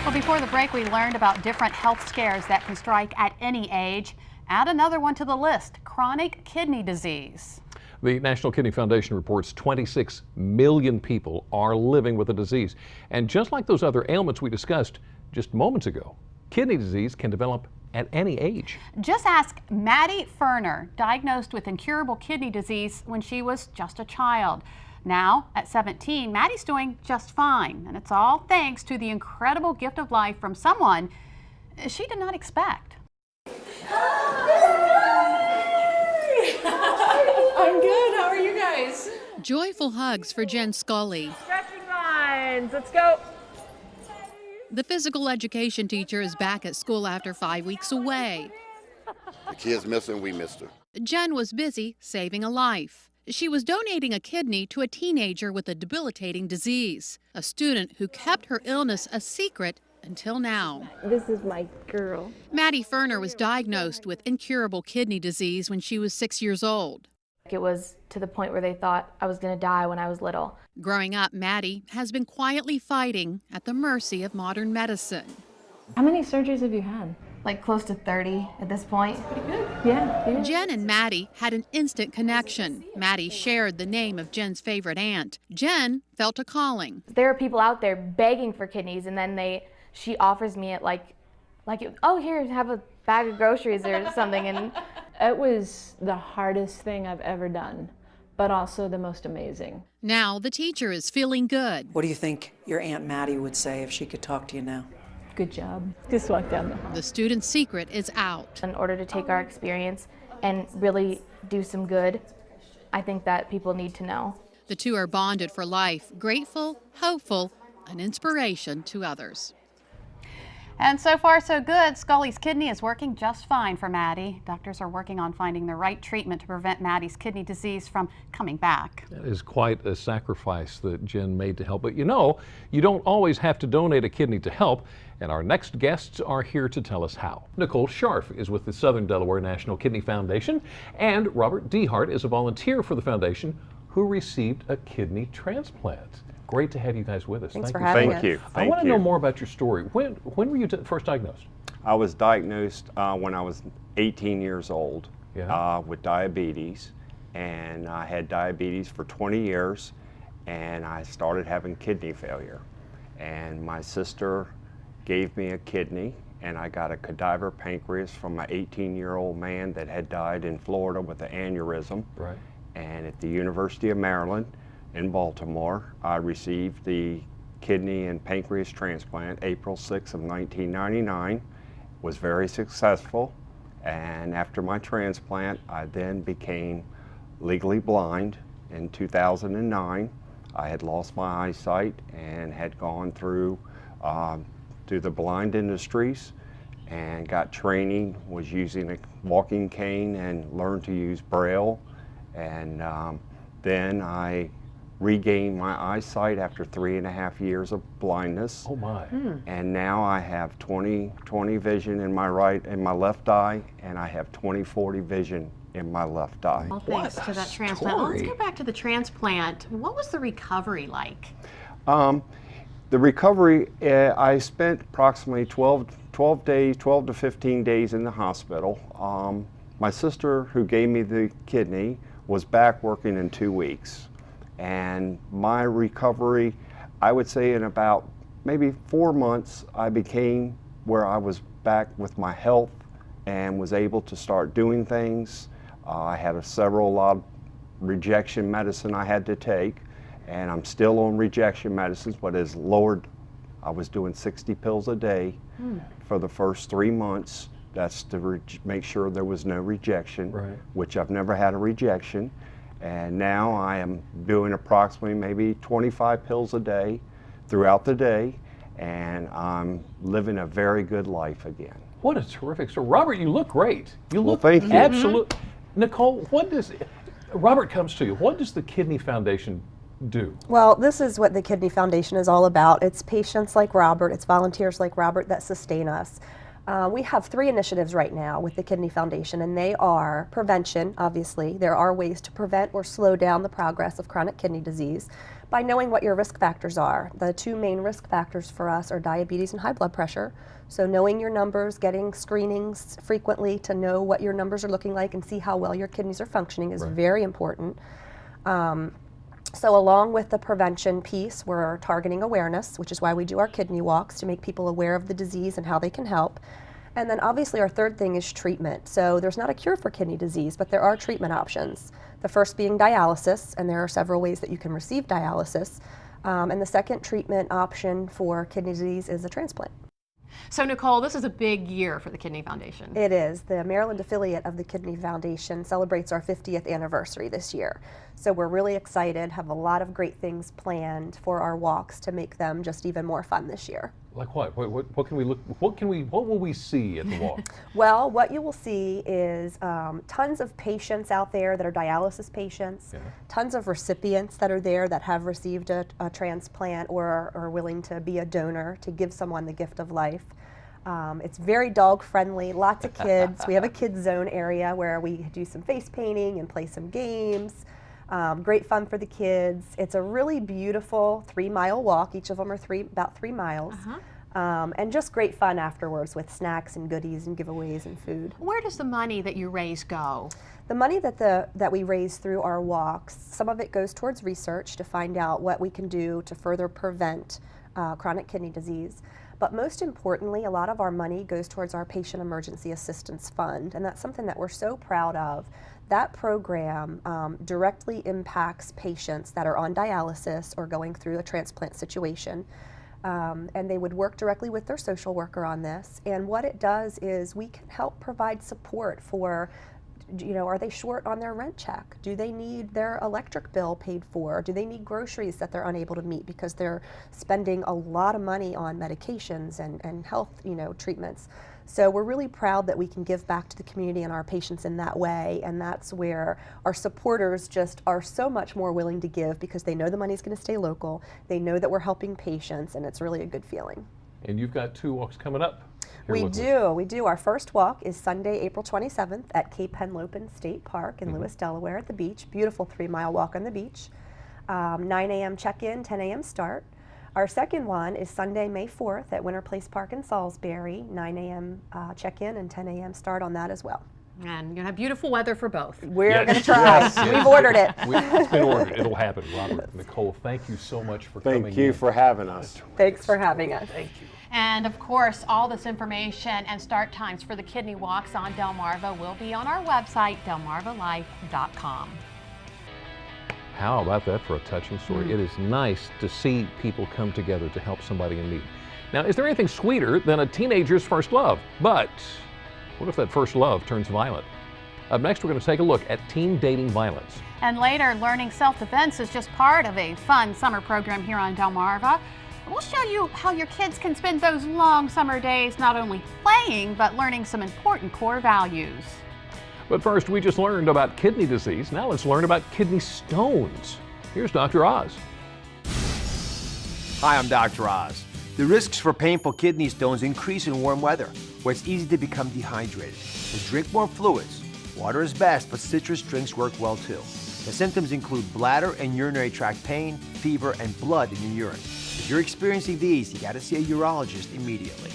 Well, before the break, we learned about different health scares that can strike at any age. Add another one to the list, chronic kidney disease. The National Kidney Foundation reports 26 million people are living with the disease. And just like those other ailments we discussed just moments ago, kidney disease can develop at any age. Just ask Maddie Ferner, diagnosed with incurable kidney disease when she was just a child. Now, at 17, Maddie's doing just fine, and it's all thanks to the incredible gift of life from someone she did not expect. I'm good. How are you guys? Joyful hugs for Jen Scully. Stretching lines. Let's go. The physical education teacher is back at school after 5 weeks away. The kids miss her and we missed her. Jen was busy saving a life. She was donating a kidney to a teenager with a debilitating disease, a student who kept her illness a secret until now. This is my girl. Maddie Ferner was diagnosed with incurable kidney disease when she was 6 years old. It was to the point where they thought I was going to die when I was little. Growing up, Maddie has been quietly fighting at the mercy of modern medicine. How many surgeries have you had? Like close to 30 at this point. Yeah. Jen and Maddie had an instant connection. Maddie shared the name of Jen's favorite aunt. Jen felt a calling. There are people out there begging for kidneys, and then she offers me it like, oh, here, have a bag of groceries or something. And It was the hardest thing I've ever done, but also the most amazing. Now the teacher is feeling good. What do you think your Aunt Maddie would say if she could talk to you now? Good job. Just walk down the hall. The student's secret is out. in order to take our experience and really do some good, I think that people need to know. The two are bonded for life, grateful, hopeful, an inspiration to others. And so far, so good. Scully's kidney is working just fine for Maddie. Doctors are working on finding the right treatment to prevent Maddie's kidney disease from coming back. That is quite a sacrifice that Jen made to help. But you know, you don't always have to donate a kidney to help. And our next guests are here to tell us how. Nicole Scharf is with the Southern Delaware National Kidney Foundation, and Robert Dehart is a volunteer for the foundation who received a kidney transplant. Great to have you guys with us. Thanks for you having so us. much. Thank you. I want to know more about your story. When were you first diagnosed? I was diagnosed when I was 18 years old Yeah. with diabetes, and I had diabetes for 20 years, and I started having kidney failure. And my sister gave me a kidney, and I got a cadaver pancreas from an 18-year-old man that had died in Florida with an aneurysm. Right. And at the University of Maryland in Baltimore, I received the kidney and pancreas transplant April 6th of 1999. Was very successful, and after my transplant, I then became legally blind in 2009. I had lost my eyesight and had gone through the blind industries and got training, was using a walking cane and learned to use Braille. And then I regained my eyesight after 3.5 years of blindness. Oh my. And now I have 20/20 vision in my left eye, and I have 20/40 vision in my left eye. Well, thanks What to a that transplant. Let's story. go back to the transplant. What was the recovery like? The recovery, I spent approximately 12 to 15 days in the hospital. My sister, who gave me the kidney, was back working in 2 weeks. And my recovery, I would say in about maybe 4 months, I became where I was back with my health and was able to start doing things. I had a lot of rejection medicine I had to take, and I'm still on rejection medicines, but it's lowered. I was doing 60 pills a day for the first 3 months. That's to make sure there was no rejection, Right. which I've never had a rejection. And now I am doing approximately maybe 25 pills a day throughout the day, and I'm living a very good life again. What a terrific story. Robert, you look great. You Well, look thank you. absolute. Nicole, Robert comes to you. What does the Kidney Foundation do? Well, this is what the Kidney Foundation is all about. It's patients like Robert, it's volunteers like Robert that sustain us. We have 3 initiatives right now with the Kidney Foundation, and they are prevention, obviously. There are ways to prevent or slow down the progress of chronic kidney disease by knowing what your risk factors are. The 2 main risk factors for us are diabetes and high blood pressure. So knowing your numbers, getting screenings frequently to know what your numbers are looking like and see how well your kidneys are functioning is very important. So along with the prevention piece, we're targeting awareness, which is why we do our kidney walks, to make people aware of the disease and how they can help. And then obviously our third thing is treatment. So there's not a cure for kidney disease, but there are treatment options. The first being dialysis, and there are several ways that you can receive dialysis. And the second treatment option for kidney disease is a transplant. So Nicole, this is a big year for the Kidney Foundation. It is. The Maryland affiliate of the Kidney Foundation celebrates our 50th anniversary this year. So we're really excited, have a lot of great things planned for our walks to make them just even more fun this year. Like what? What can we look? What will we see at the walk? Well, what you will see is tons of patients out there that are dialysis patients, tons of recipients that are there that have received a transplant or are willing to be a donor to give someone the gift of life. It's very dog friendly, lots of kids. We have a kids zone area where we do some face painting and play some games. Great fun for the kids. It's a really beautiful 3-mile walk. Each of them are about 3 miles. And just great fun afterwards with snacks and goodies and giveaways and food. Where does the money that you raise go? The money that we raise through our walks, some of it goes towards research to find out what we can do to further prevent chronic kidney disease. But most importantly, a lot of our money goes towards our Patient Emergency Assistance Fund, and that's something that we're so proud of. That program directly impacts patients that are on dialysis or going through a transplant situation. And they would work directly with their social worker on this. And what it does is we can help provide support for, are they short on their rent check? Do they need their electric bill paid for? Do they need groceries that they're unable to meet because they're spending a lot of money on medications and health, treatments? So we're really proud that we can give back to the community and our patients in that way, and that's where our supporters just are so much more willing to give because they know the money's going to stay local, they know that we're helping patients, and it's really a good feeling. And you've got 2 walks coming up. We do. Our first walk is Sunday, April 27th at Cape Henlopen State Park in Lewis, Delaware at the beach. Beautiful 3-mile walk on the beach. 9 a.m. check-in, 10 a.m. start. Our second one is Sunday, May 4th at Winter Place Park in Salisbury, 9 a.m. check-in and 10 a.m. start on that as well. And you're going to have beautiful weather for both. We're going to try. We've ordered it. It's been ordered. It'll happen, Robert. Nicole, thank you so much for coming in. Thank you for having us. Thanks for having us. Thank you. And of course, all this information and start times for the kidney walks on Delmarva will be on our website, delmarvalife.com. How about that for a touching story? It is nice to see people come together to help somebody in need. Now, is there anything sweeter than a teenager's first love? But what if that first love turns violent? Up next, we're going to take a look at teen dating violence. And later, learning self-defense is just part of a fun summer program here on Delmarva. We'll show you how your kids can spend those long summer days not only playing, but learning some important core values. But first, we just learned about kidney disease. Now let's learn about kidney stones. Here's Dr. Oz. Hi, I'm Dr. Oz. The risks for painful kidney stones increase in warm weather, where it's easy to become dehydrated. So drink more fluids. Water is best, but citrus drinks work well too. The symptoms include bladder and urinary tract pain, fever, and blood in your urine. If you're experiencing these, you gotta see a urologist immediately.